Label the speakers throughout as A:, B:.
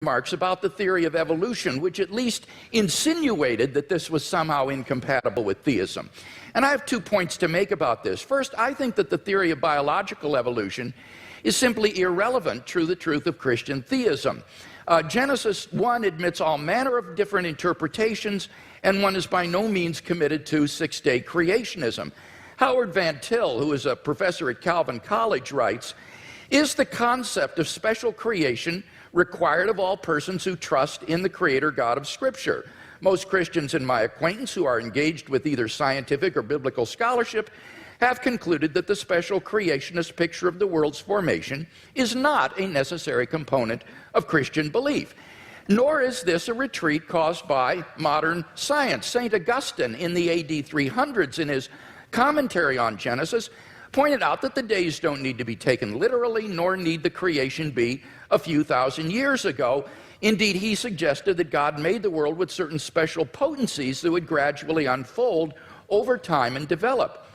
A: remarks about the theory of evolution, which at least insinuated that this was somehow incompatible with theism. And I have 2 points to make about this. First, I think that the theory of biological evolution is simply irrelevant to the truth of Christian theism. Genesis 1 admits all manner of different interpretations, and one is by no means committed to six-day creationism. Howard Van Til, who is a professor at Calvin College, writes, "Is the concept of special creation required of all persons who trust in the Creator God of Scripture? Most Christians in my acquaintance who are engaged with either scientific or biblical scholarship have concluded that the special creationist picture of the world's formation is not a necessary component of Christian belief. Nor is this a retreat caused by modern science." St. Augustine in the AD 300s, in his commentary on Genesis, pointed out that the days don't need to be taken literally, nor need the creation be a few thousand years ago. Indeed, he suggested that God made the world with certain special potencies that would gradually unfold over time and develop.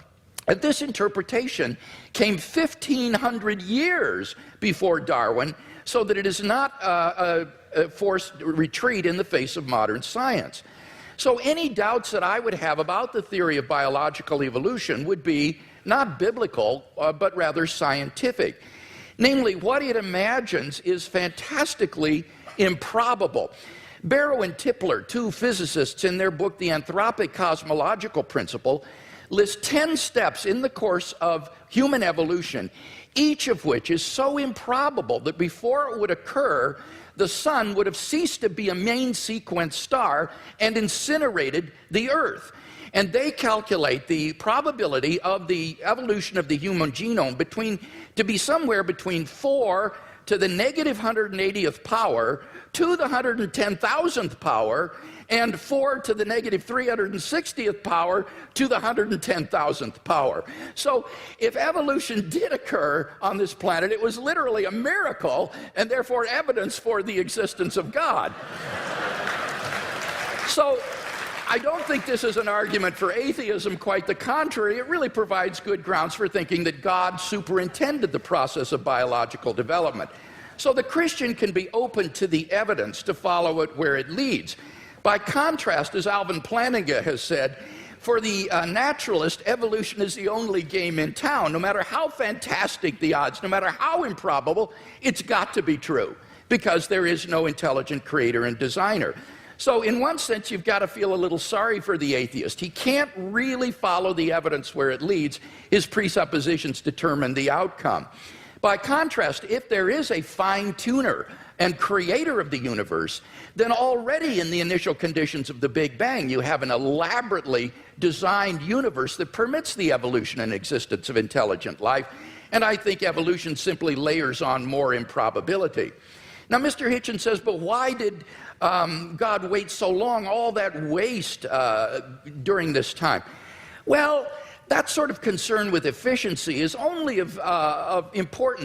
A: And this interpretation came 1,500 years before Darwin, so that it is not a forced retreat in the face of modern science. So any doubts that I would have about the theory of biological evolution would be not biblical, but rather scientific. Namely, what it imagines is fantastically improbable. Barrow and Tipler, 2 physicists, in their book The Anthropic Cosmological Principle, list 10 steps in the course of human evolution, each of which is so improbable that before it would occur, the sun would have ceased to be a main sequence star and incinerated the Earth. And they calculate the probability of the evolution of the human genome to be somewhere between 4 to the negative 180th power to the 110,000th power, and 4 to the negative 360th power to the 110,000th power. So if evolution did occur on this planet, it was literally a miracle, and therefore evidence for the existence of God. So I don't think this is an argument for atheism. Quite the contrary, it really provides good grounds for thinking that God superintended the process of biological development. So the Christian can be open to the evidence to follow it where it leads. By contrast, as Alvin Plantinga has said, for the naturalist, evolution is the only game in town. No matter how fantastic the odds, no matter how improbable, it's got to be true, because there is no intelligent creator and designer. So in one sense, you've got to feel a little sorry for the atheist. He can't really follow the evidence where it leads. His presuppositions determine the outcome. By contrast, if there is a fine-tuner and creator of the universe, then already in the initial conditions of the Big Bang, you have an elaborately designed universe that permits the evolution and existence of intelligent life. And I think evolution simply layers on more improbability. Now, Mr. Hitchens says, but why did God wait so long, all that waste during this time? Well, that sort of concern with efficiency is only of importance